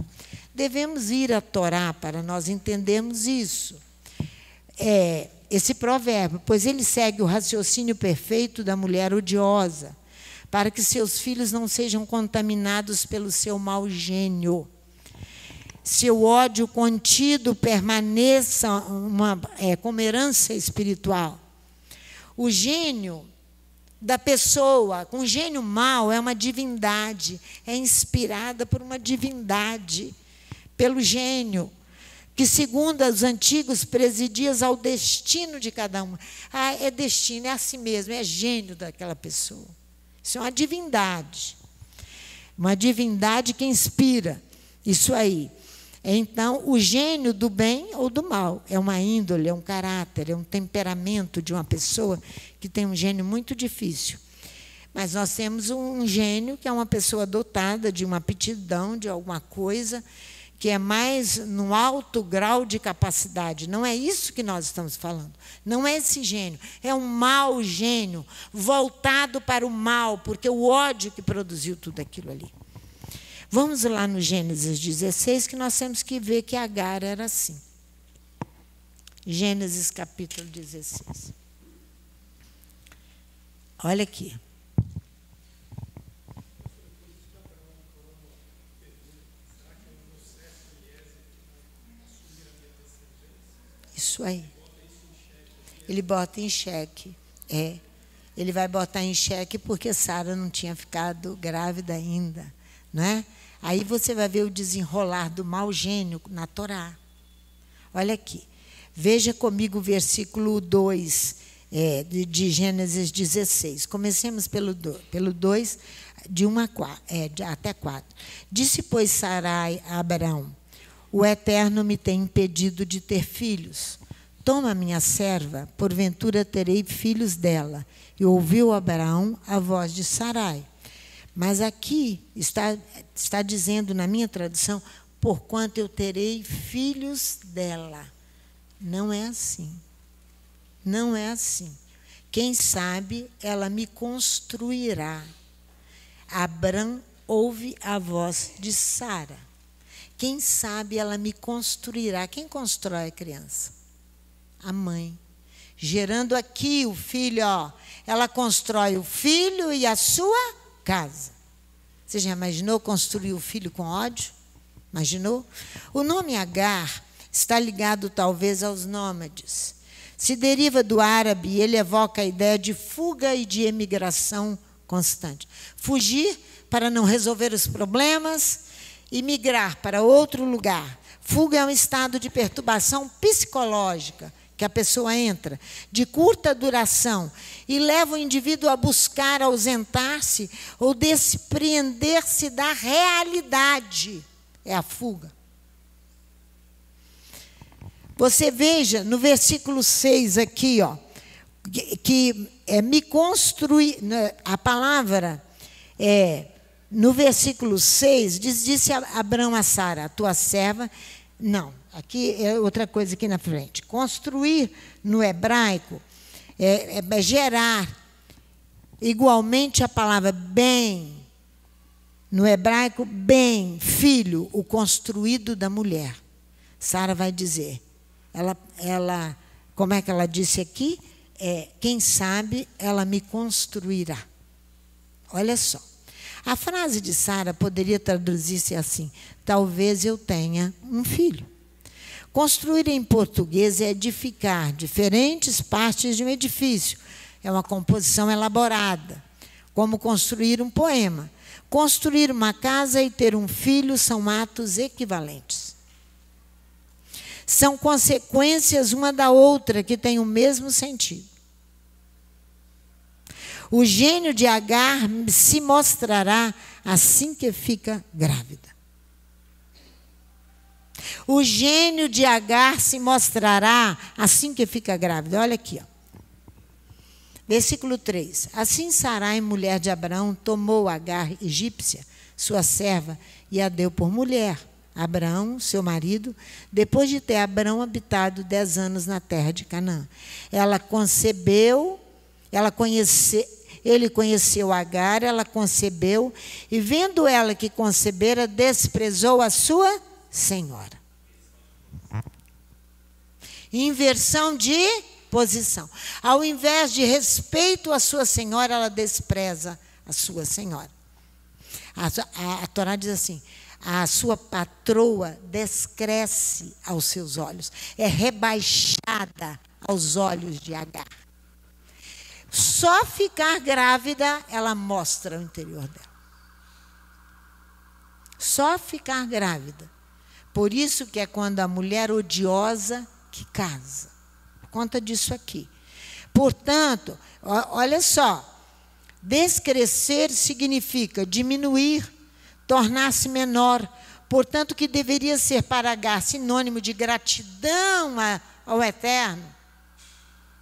Devemos ir à Torá para nós entendermos isso. esse provérbio, pois ele segue o raciocínio perfeito da mulher odiosa, para que seus filhos não sejam contaminados pelo seu mau gênio. Seu ódio contido permaneça como herança espiritual. O gênio da pessoa, com gênio mau, é uma divindade, é inspirada por uma divindade, pelo gênio, que, segundo os antigos, presidia ao destino de cada um. Ah, é destino, é assim mesmo, é gênio daquela pessoa. Isso é uma divindade que inspira isso aí. Então, o gênio do bem ou do mal é uma índole, é um caráter, é um temperamento de uma pessoa que tem um gênio muito difícil. Mas nós temos um gênio que é uma pessoa dotada de uma aptidão, de alguma coisa, que é mais no alto grau de capacidade. Não é isso que nós estamos falando. Não é esse gênio. É um mau gênio, voltado para o mal, porque o ódio que produziu tudo aquilo ali. Vamos lá no Gênesis 16, que nós temos que ver que Agar era assim. Gênesis capítulo 16. Olha aqui. Isso aí. Ele bota em xeque. Ele vai botar em xeque porque Sara não tinha ficado grávida ainda. Não é? Aí você vai ver o desenrolar do mau gênio na Torá. Olha aqui. Veja comigo o versículo 2 de Gênesis 16. Comecemos pelo 2, de 1 até 4. Disse, pois, Sarai a Abraão: o Eterno me tem impedido de ter filhos. Toma minha serva, porventura terei filhos dela. E ouviu Abraão a voz de Sarai. Mas aqui está dizendo, na minha tradução, porquanto eu terei filhos dela. Não é assim. Não é assim. Quem sabe ela me construirá. Abrão ouve a voz de Sara. Quem sabe ela me construirá. Quem constrói a criança? A mãe. Gerando aqui o filho, ela constrói o filho e a sua casa. Você já imaginou construir o filho com ódio? Imaginou? O nome Agar está ligado talvez aos nômades. Se deriva do árabe e ele evoca a ideia de fuga e de emigração constante. Fugir para não resolver os problemas e migrar para outro lugar. Fuga é um estado de perturbação psicológica que a pessoa entra, de curta duração, e leva o indivíduo a buscar ausentar-se ou despreender-se da realidade. É a fuga. Você veja no versículo 6 aqui, que me construir, a palavra no versículo 6, disse Abrão a Sara, a tua serva, não, aqui é outra coisa aqui na frente. Construir no hebraico é gerar. Igualmente a palavra bem, no hebraico, bem, filho, o construído da mulher. Sara vai dizer, ela, como é que ela disse aqui? Quem sabe ela me construirá. Olha só. A frase de Sara poderia traduzir-se assim: talvez eu tenha um filho. Construir em português é edificar diferentes partes de um edifício. É uma composição elaborada, como construir um poema. Construir uma casa e ter um filho são atos equivalentes. São consequências uma da outra que têm o mesmo sentido. O gênio de Agar se mostrará assim que fica grávida. O gênio de Agar se mostrará assim que fica grávida. Olha aqui. Versículo 3. Assim Sarai, mulher de Abraão, tomou Agar, egípcia, sua serva, e a deu por mulher. Abraão, seu marido, depois de ter Abraão habitado 10 anos na terra de Canaã. Ele conheceu Agar, ela concebeu, e vendo ela que concebera, desprezou a sua senhora. Inversão de posição. Ao invés de respeito à sua senhora, ela despreza a sua senhora. A Torá diz assim: a sua patroa descresce aos seus olhos, é rebaixada aos olhos de Agar. Só ficar grávida, ela mostra o interior dela. Só ficar grávida. Por isso que é quando a mulher odiosa que casa. Por conta disso aqui. Portanto, olha só, descrescer significa diminuir, tornar-se menor. Portanto, que deveria ser para Agar sinônimo de gratidão ao Eterno,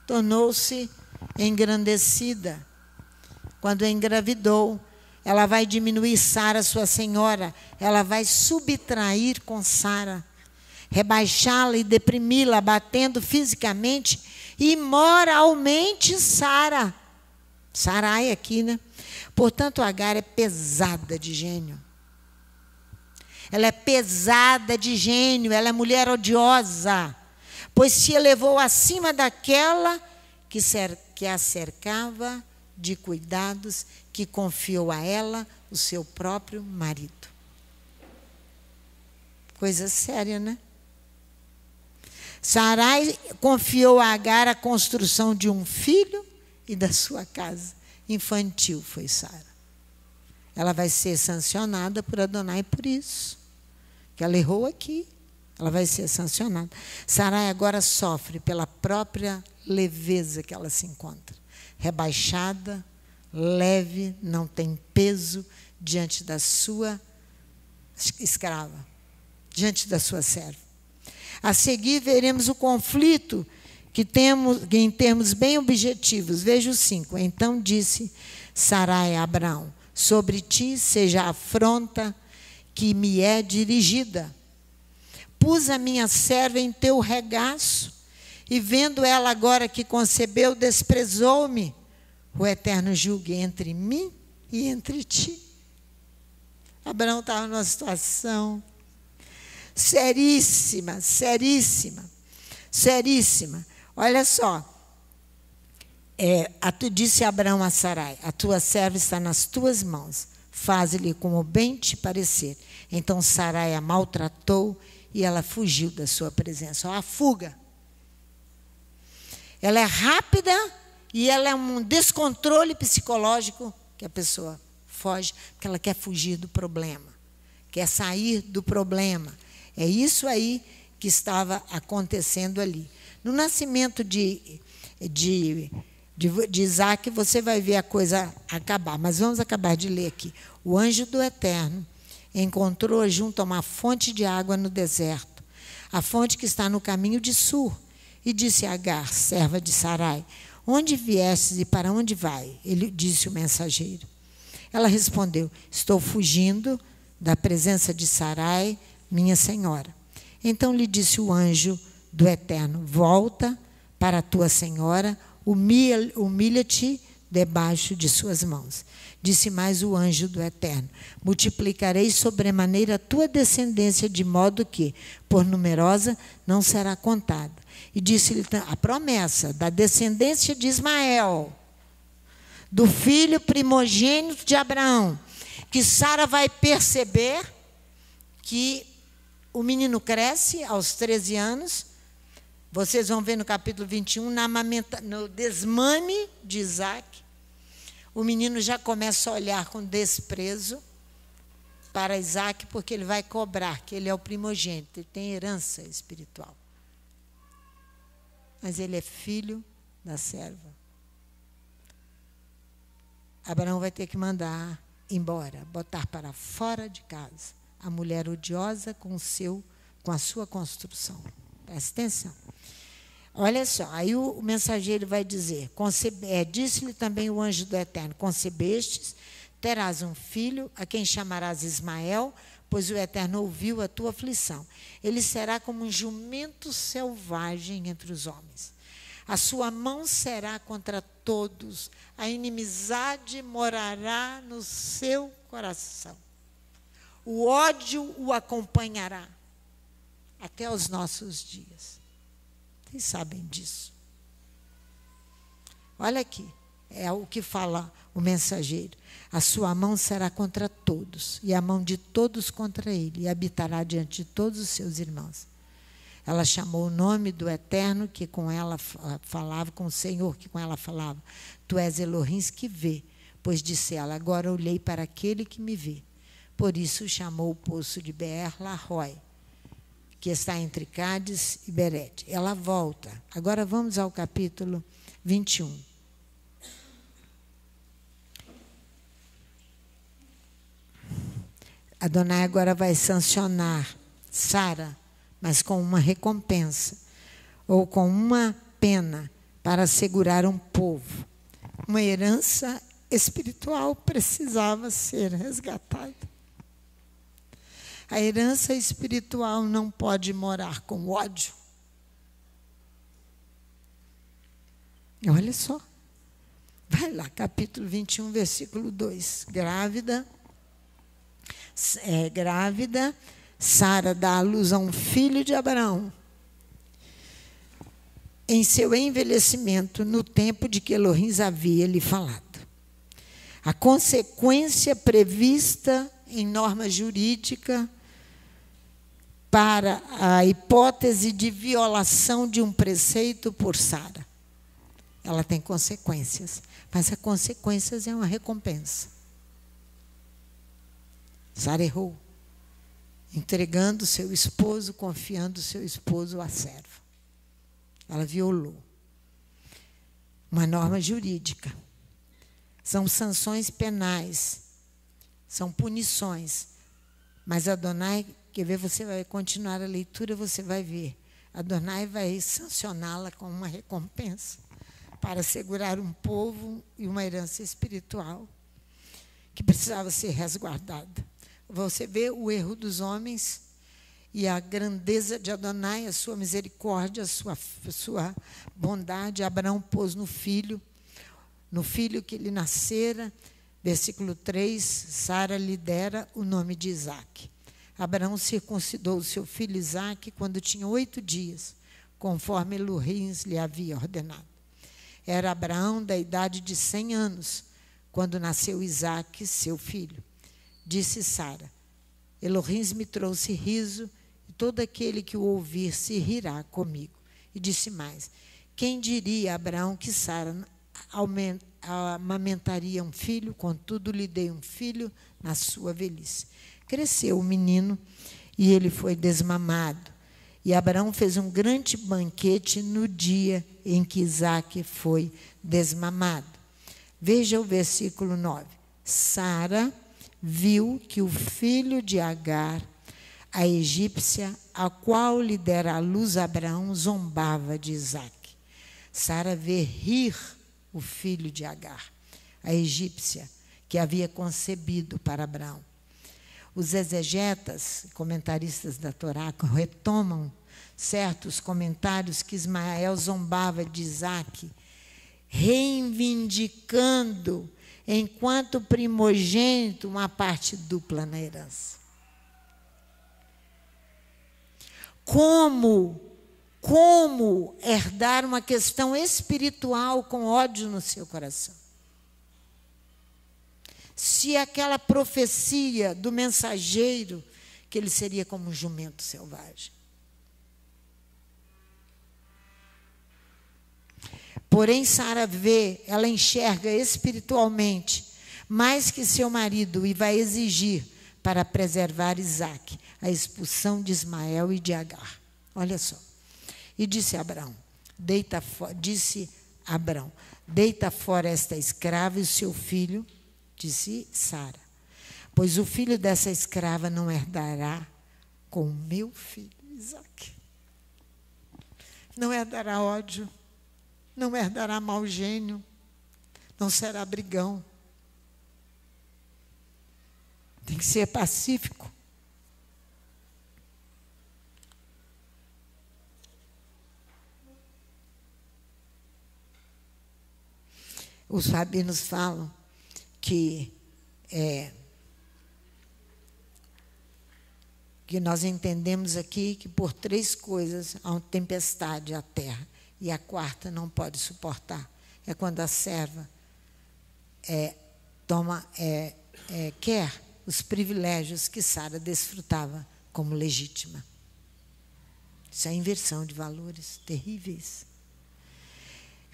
tornou-se engrandecida. Quando engravidou, ela vai diminuir Sara, sua senhora. Ela vai subtrair com Sara, rebaixá-la e deprimi-la, abatendo fisicamente e moralmente Sara. Sarai aqui, né? Portanto, Agar é pesada de gênio. Ela é pesada de gênio, ela é mulher odiosa, pois se elevou acima daquela que a cercava de cuidados, que confiou a ela o seu próprio marido. Coisa séria, né? Sarai confiou a Agar a construção de um filho e da sua casa. Infantil foi Sara. Ela vai ser sancionada por Adonai por isso. Que ela errou aqui. Ela vai ser sancionada. Sarai agora sofre pela própria leveza que ela se encontra. Rebaixada, leve, não tem peso diante da sua escrava, diante da sua serva. A seguir veremos o conflito que em termos bem objetivos. Veja o 5. Então disse Sarai a Abraão: sobre ti seja a afronta que me é dirigida. Pus a minha serva em teu regaço, e vendo ela agora que concebeu, desprezou-me. O Eterno julgue entre mim e entre ti. Abraão estava numa situação seríssima, seríssima, seríssima. Olha só. Disse Abraão a Sarai: a tua serva está nas tuas mãos, faze-lhe como bem te parecer. Então Sarai a maltratou e ela fugiu da sua presença. Ó, a fuga. Ela é rápida e ela é um descontrole psicológico que a pessoa foge, porque ela quer fugir do problema, quer sair do problema. É isso aí que estava acontecendo ali. No nascimento de Isaac, você vai ver a coisa acabar. Mas vamos acabar de ler aqui. O anjo do Eterno encontrou junto a uma fonte de água no deserto, a fonte que está no caminho de Sur, e disse a Agar, serva de Sarai: onde viestes e para onde vai? Ele disse o mensageiro. Ela respondeu: estou fugindo da presença de Sarai, minha senhora. Então lhe disse o anjo do Eterno: volta para a tua senhora, humilha-te debaixo de suas mãos. Disse mais o anjo do Eterno: multiplicarei sobremaneira a tua descendência, de modo que, por numerosa, não será contada. E disse-lhe a promessa da descendência de Ismael, do filho primogênito de Abraão, que Sara vai perceber que o menino cresce aos 13 anos. Vocês vão ver no capítulo 21, no desmame de Isaac, o menino já começa a olhar com desprezo para Isaac, porque ele vai cobrar, que ele é o primogênito, ele tem herança espiritual. Mas ele é filho da serva. Abraão vai ter que mandar embora, botar para fora de casa a mulher odiosa com a sua construção. Presta atenção. Olha só, aí o mensageiro vai dizer: disse-lhe também o anjo do Eterno: concebestes, terás um filho, a quem chamarás Ismael, pois o Eterno ouviu a tua aflição. Ele será como um jumento selvagem entre os homens. A sua mão será contra todos, a inimizade morará no seu coração. O ódio o acompanhará até os nossos dias. Vocês sabem disso. Olha aqui, é o que fala o mensageiro. A sua mão será contra todos, e a mão de todos contra ele, e habitará diante de todos os seus irmãos. Ela chamou o nome do Eterno, que com ela falava, com o Senhor, que com ela falava. Tu és Elohim que vê, pois disse ela, agora olhei para aquele que me vê. Por isso chamou o poço de Beer-Lahai, que está entre Cádiz e Berete. Ela volta. Agora vamos ao capítulo 21. Adonai agora vai sancionar Sara, mas com uma recompensa, ou com uma pena, para assegurar um povo. Uma herança espiritual precisava ser resgatada. A herança espiritual não pode morar com ódio. Olha só. Vai lá, capítulo 21, versículo 2. Grávida, Sara dá à luz a um filho de Abraão. Em seu envelhecimento, no tempo de que Elohim havia lhe falado. A consequência prevista em norma jurídica para a hipótese de violação de um preceito por Sara. Ela tem consequências, mas as consequências é uma recompensa. Sara errou, entregando seu esposo, confiando seu esposo à serva. Ela violou uma norma jurídica. São sanções penais, são punições. Mas Adonai, quer ver, você vai continuar a leitura, você vai ver. Adonai vai sancioná-la com uma recompensa para assegurar um povo e uma herança espiritual que precisava ser resguardada. Você vê o erro dos homens e a grandeza de Adonai, a sua misericórdia, a sua bondade. Abraão pôs no filho que lhe nascera. Versículo 3, Sara lhe dera o nome de Isaque. Abraão circuncidou o seu filho Isaque quando tinha 8 dias, conforme Elohim lhe havia ordenado. Era Abraão da idade de 100 anos, quando nasceu Isaque, seu filho. Disse Sara, Elohim me trouxe riso, e todo aquele que o ouvir se rirá comigo. E disse mais, quem diria a Abraão que Sara amamentaria um filho, contudo lhe dei um filho na sua velhice. Cresceu o menino e ele foi desmamado. E Abraão fez um grande banquete no dia em que Isaque foi desmamado. Veja o versículo 9. Sara viu que o filho de Agar, a egípcia, a qual lhe dera a luz a Abraão, zombava de Isaque. Sara vê rir o filho de Agar, a egípcia, que havia concebido para Abraão. Os exegetas, comentaristas da Torá, retomam certos comentários que Ismael zombava de Isaque, reivindicando, enquanto primogênito, uma parte dupla na herança. Como herdar uma questão espiritual com ódio no seu coração? Se aquela profecia do mensageiro, que ele seria como um jumento selvagem. Porém, Sara vê, ela enxerga espiritualmente mais que seu marido e vai exigir, para preservar Isaque, a expulsão de Ismael e de Agar. Olha só. E disse Abraão, deita fora esta escrava e o seu filho, disse Sara, pois o filho dessa escrava não herdará com o meu filho Isaque. Não herdará ódio, não herdará mau gênio, não será brigão. Tem que ser pacífico. Os rabinos falam que nós entendemos aqui que por 3 coisas há uma tempestade à terra, e a quarta não pode suportar. é quando a serva quer os privilégios que Sara desfrutava como legítima. Isso é inversão de valores terríveis.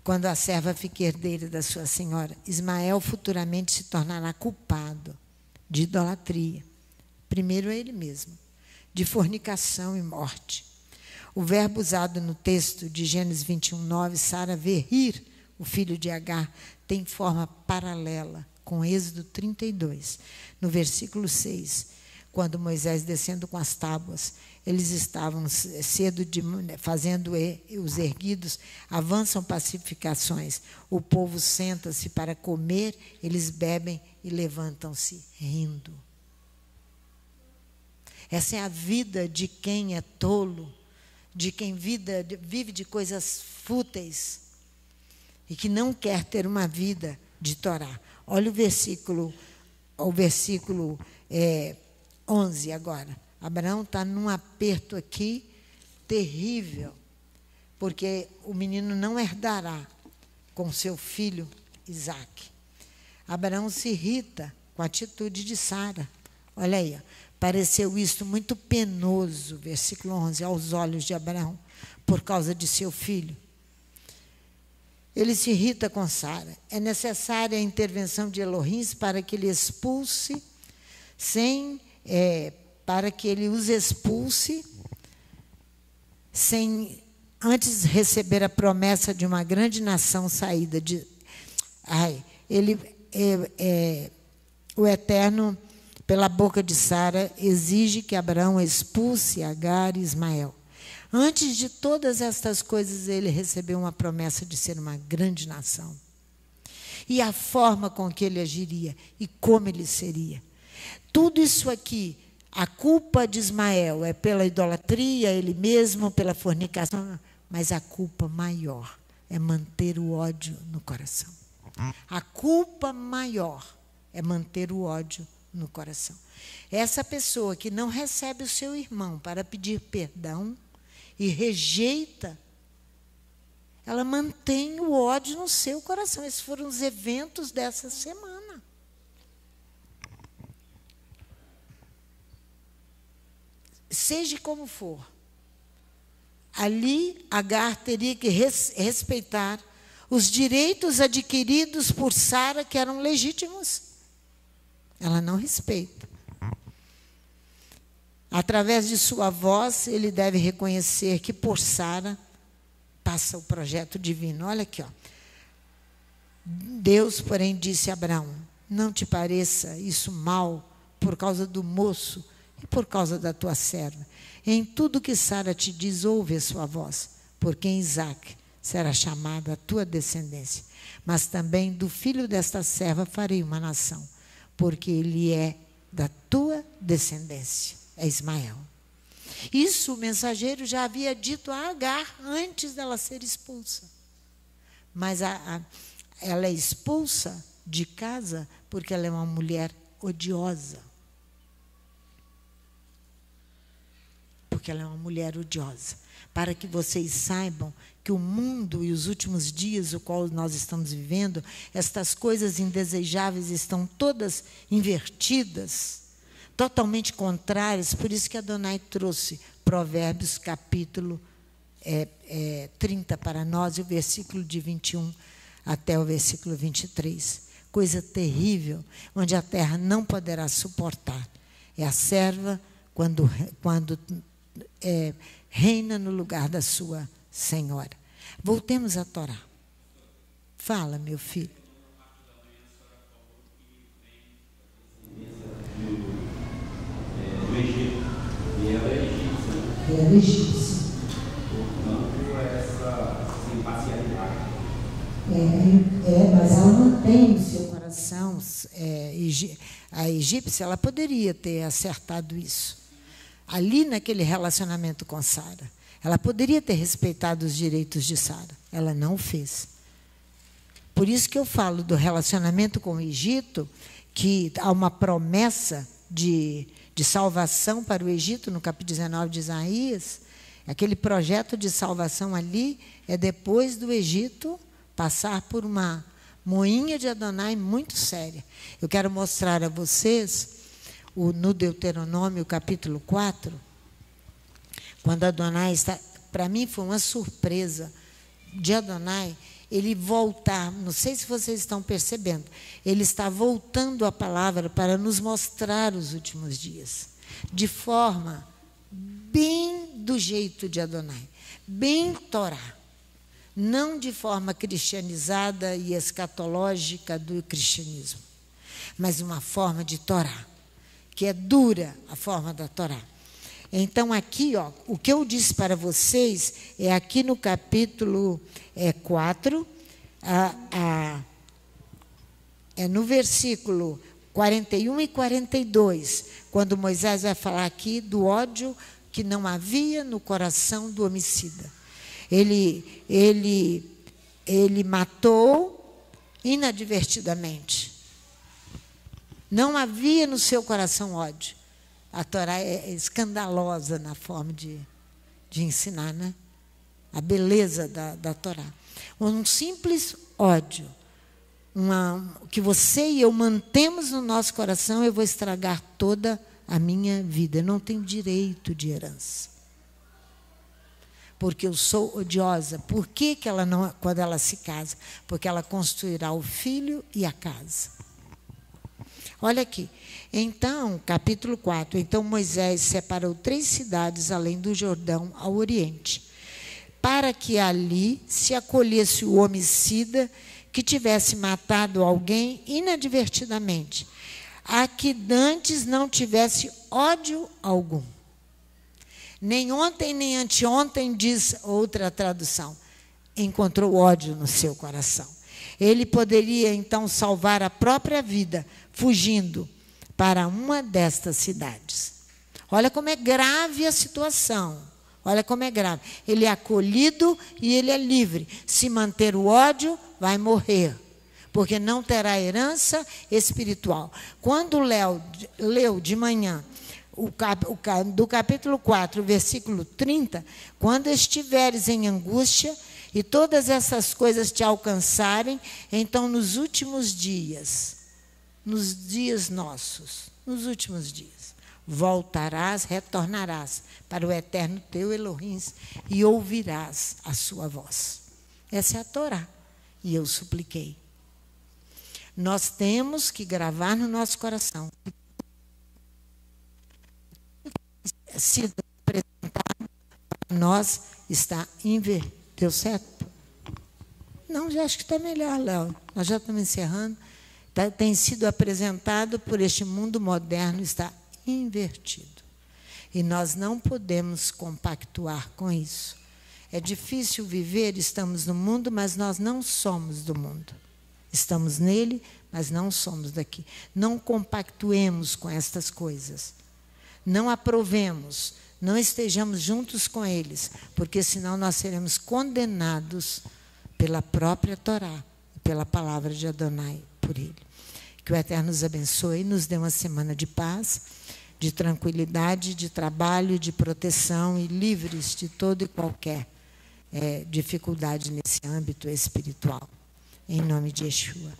Quando a serva fica herdeira da sua senhora, Ismael futuramente se tornará culpado de idolatria. Primeiro é ele mesmo, de fornicação e morte. O verbo usado no texto de Gênesis 21:9, Sara vê rir o filho de Agar, tem forma paralela com Êxodo 32. No versículo 6, quando Moisés descendo com as tábuas, eles estavam fazendo os erguidos, avançam pacificações. O povo senta-se para comer, eles bebem e levantam-se rindo. Essa é a vida de quem é tolo, de quem vive de coisas fúteis e que não quer ter uma vida de Torá. Olha o versículo 11 agora. Abraão está num aperto aqui terrível, porque o menino não herdará com seu filho Isaque. Abraão se irrita com a atitude de Sara. Olha aí, pareceu isto muito penoso, versículo 11, aos olhos de Abraão, por causa de seu filho. Ele se irrita com Sara. É necessária a intervenção de Elohim para que ele expulse, para que ele os expulse, sem antes receber a promessa de uma grande nação saída de... o Eterno, pela boca de Sara, exige que Abraão expulse Agar e Ismael. Antes de todas estas coisas, ele recebeu uma promessa de ser uma grande nação. E a forma com que ele agiria e como ele seria. Tudo isso aqui, a culpa de Ismael é pela idolatria, ele mesmo, pela fornicação, mas a culpa maior é manter o ódio no coração. A culpa maior é manter o ódio no coração. Essa pessoa que não recebe o seu irmão para pedir perdão e rejeita, ela mantém o ódio no seu coração. Esses foram os eventos dessa semana. Seja como for, ali Agar teria que respeitar os direitos adquiridos por Sara, que eram legítimos. Ela não respeita. Através de sua voz, ele deve reconhecer que por Sara passa o projeto divino. Olha aqui, ó. Deus, porém, disse a Abraão: não te pareça isso mal por causa do moço e por causa da tua serva. Em tudo que Sara te diz, ouve a sua voz, porque em Isaque será chamada a tua descendência. Mas também do filho desta serva farei uma nação, porque ele é da tua descendência, é Ismael. Isso o mensageiro já havia dito a Agar antes dela ser expulsa. Mas ela é expulsa de casa porque ela é uma mulher odiosa. Porque ela é uma mulher odiosa. Para que vocês saibam que o mundo e os últimos dias, o qual nós estamos vivendo, estas coisas indesejáveis estão todas invertidas, totalmente contrárias. Por isso que Adonai trouxe Provérbios, capítulo 30 para nós, e o versículo de 21 até o versículo 23. Coisa terrível, onde a terra não poderá suportar. É a serva quando reina no lugar da sua senhora. Voltemos à Torá. Fala, meu filho. Do Egito. E ela é egípcia. Ela é egípcia. Portanto, essa imparcialidade. Mas ela mantém no seu coração. A egípcia, ela poderia ter acertado isso. Ali naquele relacionamento com Sara. Ela poderia ter respeitado os direitos de Sara. Ela não o fez. Por isso que eu falo do relacionamento com o Egito, que há uma promessa de salvação para o Egito, no capítulo 19 de Isaías. Aquele projeto de salvação ali é depois do Egito passar por uma moinha de Adonai muito séria. Eu quero mostrar a vocês, no Deuteronômio, capítulo 4, quando Adonai está... Para mim foi uma surpresa de Adonai, ele voltar, não sei se vocês estão percebendo, ele está voltando a palavra para nos mostrar os últimos dias, de forma bem do jeito de Adonai, bem Torá, não de forma cristianizada e escatológica do cristianismo, mas uma forma de Torá, que é dura a forma da Torá. Então, aqui, ó, o que eu disse para vocês é aqui no capítulo 4, é no versículo 41 e 42, quando Moisés vai falar aqui do ódio que não havia no coração do homicida. Ele matou inadvertidamente. Não havia no seu coração ódio. A Torá é escandalosa na forma de ensinar, né? A beleza da Torá. Um simples ódio, que você e eu mantemos no nosso coração, eu vou estragar toda a minha vida. Eu não tenho direito de herança. Porque eu sou odiosa. Por que ela não, quando ela se casa? Porque ela construirá o filho e a casa. Olha aqui. Então, capítulo 4. Então, Moisés separou 3 cidades além do Jordão ao oriente, para que ali se acolhesse o homicida que tivesse matado alguém inadvertidamente, a que dantes não tivesse ódio algum. Nem ontem, nem anteontem, diz outra tradução, encontrou ódio no seu coração. Ele poderia, então, salvar a própria vida, fugindo para uma destas cidades. Olha como é grave a situação. Olha como é grave. Ele é acolhido e ele é livre. Se manter o ódio, vai morrer, porque não terá herança espiritual. Quando leu de manhã do capítulo 4, versículo 30, quando estiveres em angústia e todas essas coisas te alcançarem, então nos últimos dias, nos dias nossos, nos últimos dias, voltarás, retornarás para o eterno teu Elohim e ouvirás a sua voz. Essa é a Torá. E eu supliquei. Nós temos que gravar no nosso coração. Sido apresentado para nós está invertido. Deu certo? Não, já acho que está melhor, Léo. Nós já estamos encerrando. Tem sido apresentado por este mundo moderno, está invertido. E nós não podemos compactuar com isso. É difícil viver, estamos no mundo, mas nós não somos do mundo. Estamos nele, mas não somos daqui. Não compactuemos com estas coisas. Não aprovemos, não estejamos juntos com eles, porque senão nós seremos condenados pela própria Torá, pela palavra de Adonai por ele. Que o Eterno nos abençoe e nos dê uma semana de paz, de tranquilidade, de trabalho, de proteção e livres de toda e qualquer dificuldade nesse âmbito espiritual. Em nome de Yeshua.